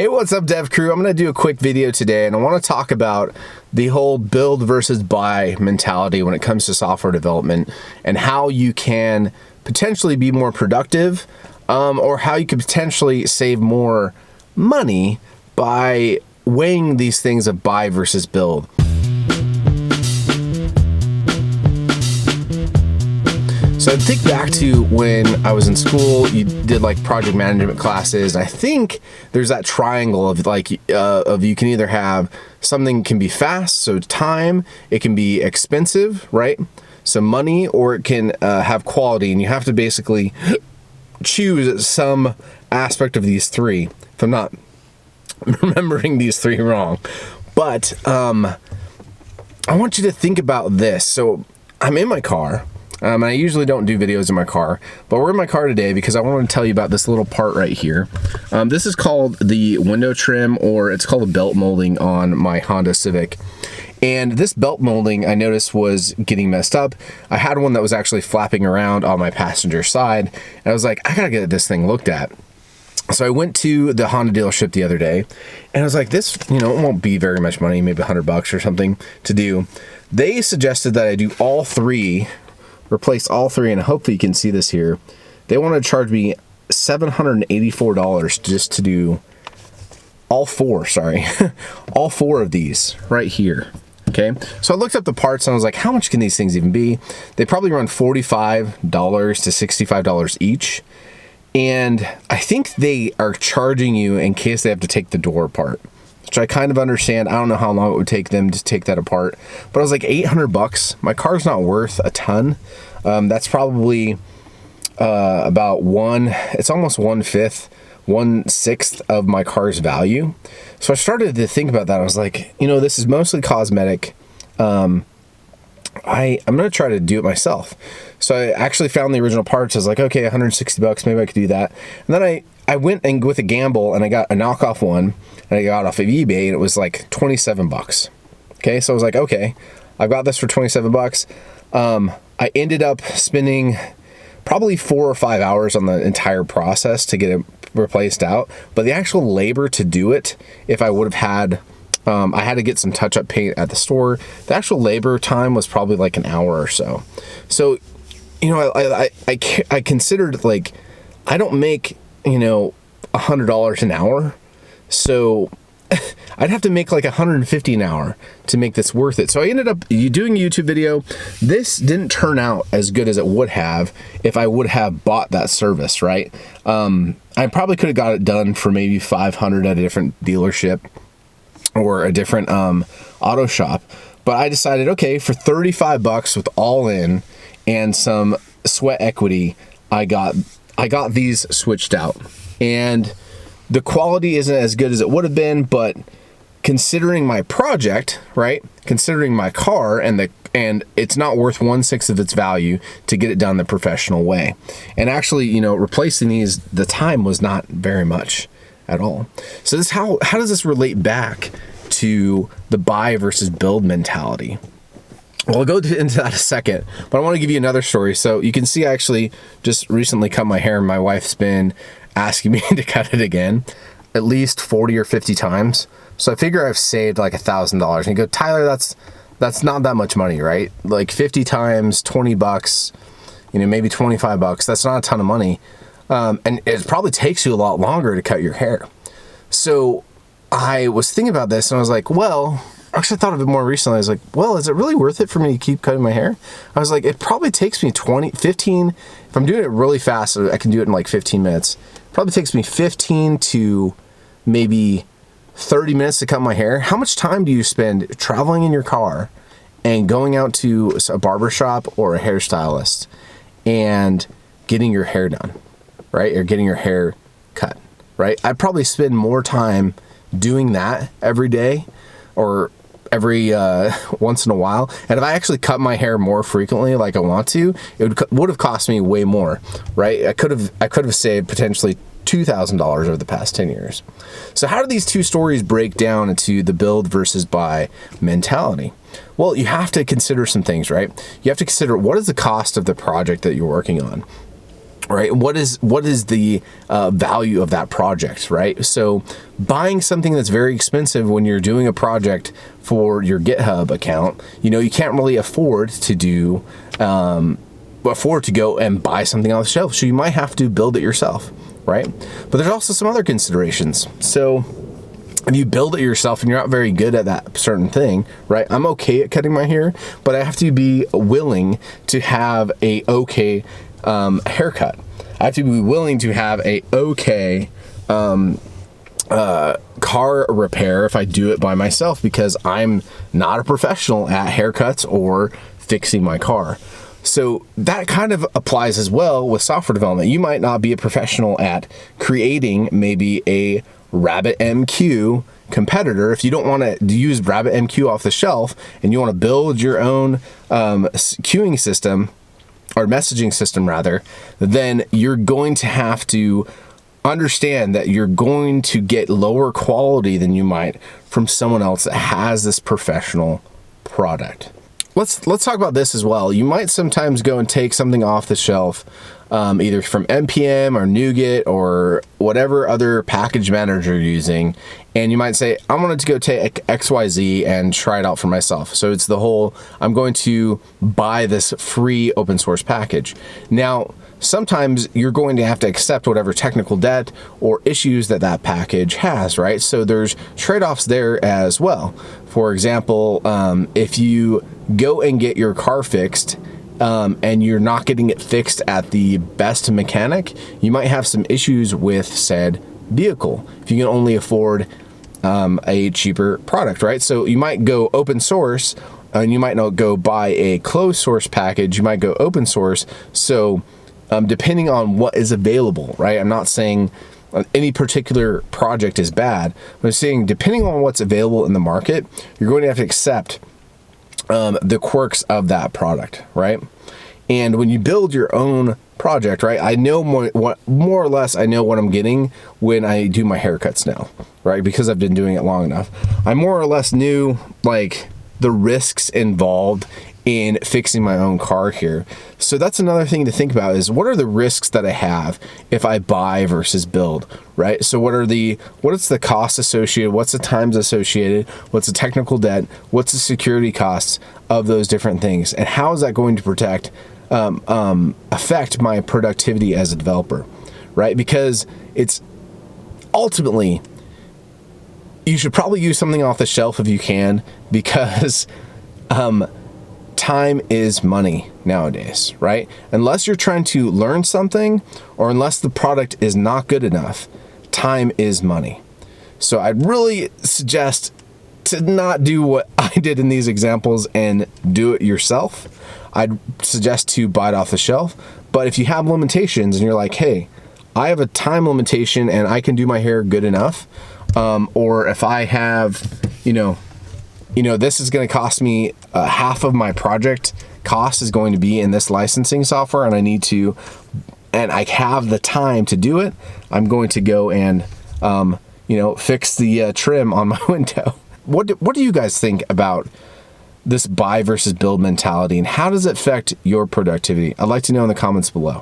Hey, what's up, dev crew? I'm going to do a quick video today, and I want to talk about the whole build versus buy mentality when it comes to software development and how you can potentially be more productive or how you could potentially save more money by weighing these things of buy versus build. So think back to when I was in school, you did like project management classes. I think there's that triangle of you can either have something can be fast, so time, it can be expensive, right? So money, or it can have quality, and you have to basically choose some aspect of these three, if I'm not remembering these three wrong. But I want you to think about this. So I'm in my car. I usually don't do videos in my car, but we're in my car today because I want to tell you about this little part right here. This is called the window trim, or it's called a belt molding on my Honda Civic. And this belt molding I noticed was getting messed up. I had one that was actually flapping around on my passenger side, and I was like, I gotta get this thing looked at. So I went to the Honda dealership the other day, and I was like, this, it won't be very much money, maybe $100 or something to do. They suggested that I do all three, replace all three, and hopefully you can see this here. They want to charge me $784 just to do all four, all four of these right here. Okay, so I looked up the parts and I was like, how much can these things even be? They probably run $45 to $65 each. And I think they are charging you in case they have to take the door apart, which I kind of understand. I don't know how long it would take them to take that apart, but I was like, $800. My car's not worth a ton. That's probably about it's almost 1/5, 1/6 of my car's value. So I started to think about that. I was like, this is mostly cosmetic. I'm going to try to do it myself. So I actually found the original parts. I was like, okay, $160, maybe I could do that. And then I went and with a gamble, and I got a knockoff one, and I got off of eBay, and it was like $27. Okay, so I was like, okay, I've got this for $27. I ended up spending probably 4 or 5 hours on the entire process to get it replaced out. But the actual labor to do it, if I would have had, I had to get some touch-up paint at the store. The actual labor time was probably like an hour or so. So, I considered, like, I don't make, $100 an hour. So I'd have to make like $150 an hour to make this worth it. So I ended up doing a YouTube video. This didn't turn out as good as it would have if I would have bought that service, right? I probably could have got it done for maybe $500 at a different dealership or a different auto shop. But I decided, okay, for $35 with all in and some sweat equity, I got these switched out. And the quality isn't as good as it would have been, but considering my project, right? Considering my car and it's not worth 1/6 of its value to get it done the professional way. And actually, replacing these, the time was not very much at all. So how does this relate back to the buy versus build mentality? Well, I'll go into that in a second, but I want to give you another story. So you can see I actually just recently cut my hair, and my wife's been asking me to cut it again at least 40 or 50 times. So I figure I've saved like $1,000. And you go, Tyler, that's not that much money, right? Like 50 times, $20, maybe $25. That's not a ton of money. And it probably takes you a lot longer to cut your hair. So I was thinking about this, and I was like, well, actually I thought of it more recently. I was like, well, is it really worth it for me to keep cutting my hair? I was like, it probably takes me 15, if I'm doing it really fast, I can do it in like 15 minutes. It probably takes me 15 to maybe 30 minutes to cut my hair. How much time do you spend traveling in your car and going out to a barber shop or a hairstylist and getting your hair done, right? Or getting your hair cut, right? I'd probably spend more time doing that every day or every once in a while. And if I actually cut my hair more frequently like I want to, it would have cost me way more, right? I could have saved potentially $2,000 over the past 10 years. So how do these two stories break down into the build versus buy mentality? Well, you have to consider some things, right? You have to consider, what is the cost of the project that you're working on? right? What is the value of that project, right? So buying something that's very expensive when you're doing a project for your GitHub account, you can't really afford to go and buy something off the shelf. So you might have to build it yourself, right? But there's also some other considerations. So if you build it yourself and you're not very good at that certain thing, right? I'm okay at cutting my hair, but I have to be willing to have a okay haircut. I have to be willing to have a okay car repair if I do it by myself, because I'm not a professional at haircuts or fixing my car. So that kind of applies as well with software development. You might not be a professional at creating maybe a RabbitMQ competitor. If you don't want to use RabbitMQ off the shelf and you want to build your own queuing system, or messaging system rather, then you're going to have to understand that you're going to get lower quality than you might from someone else that has this professional product. Let's talk about this as well. You might sometimes go and take something off the shelf, either from NPM or NuGet or whatever other package manager you're using, and you might say, I wanted to go take XYZ and try it out for myself. So it's the whole, I'm going to buy this free open source package. Now, sometimes you're going to have to accept whatever technical debt or issues that package has, right? So there's trade-offs there as well. For example, if you go and get your car fixed and you're not getting it fixed at the best mechanic, you might have some issues with said vehicle if you can only afford a cheaper product, right? So you might go open source and you might not go buy a closed source package. You might go open source. So depending on what is available, right? I'm not saying any particular project is bad, but I'm saying depending on what's available in the market, you're going to have to accept the quirks of that product, right? And when you build your own project, right, I know more or less I know what I'm getting when I do my haircuts now, right? Because I've been doing it long enough. I more or less knew like the risks involved in fixing my own car here. So that's another thing to think about, is what are the risks that I have if I buy versus build, right? So what is the cost associated? What's the times associated? What's the technical debt? What's the security costs of those different things? And how is that going to affect my productivity as a developer, right? Because it's ultimately, you should probably use something off the shelf if you can, because time is money nowadays, right? Unless you're trying to learn something, or unless the product is not good enough, time is money. So I'd really suggest to not do what I did in these examples and do it yourself. I'd suggest to buy it off the shelf. But if you have limitations and you're like, hey, I have a time limitation and I can do my hair good enough, or if I have, this is going to cost me half of my project cost is going to be in this licensing software, and I have the time to do it, I'm going to go and, fix the trim on my window. What do you guys think about this buy versus build mentality, and how does it affect your productivity? I'd like to know in the comments below.